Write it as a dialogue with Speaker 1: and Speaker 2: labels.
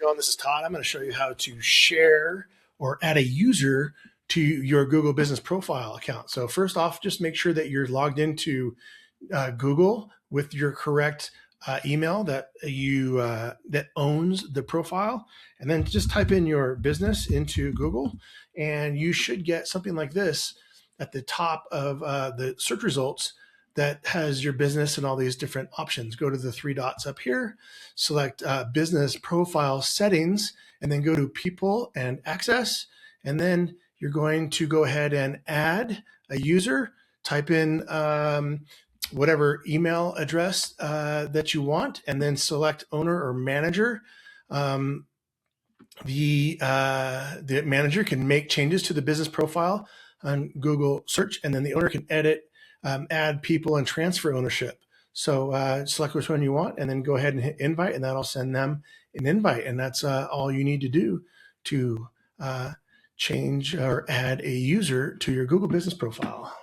Speaker 1: going? This is Todd. I'm going to show you how to share or add a user to your Google Business Profile account. So first off, just make sure that you're logged into Google with your correct email that that owns the profile, and then just type in your business into Google, and you should get something like this at the top of the search results that has your business and all these different options. Go to the three dots up here, select business profile settings, and then go to people and access. And then you're going to go ahead and add a user, type in whatever email address that you want, and then select owner or manager. The manager can make changes to the business profile on Google search, and then the owner can edit, add people, and transfer ownership. So select which one you want, and then go ahead and hit invite, and that'll send them an invite. And that's all you need to do to change or add a user to your Google Business Profile.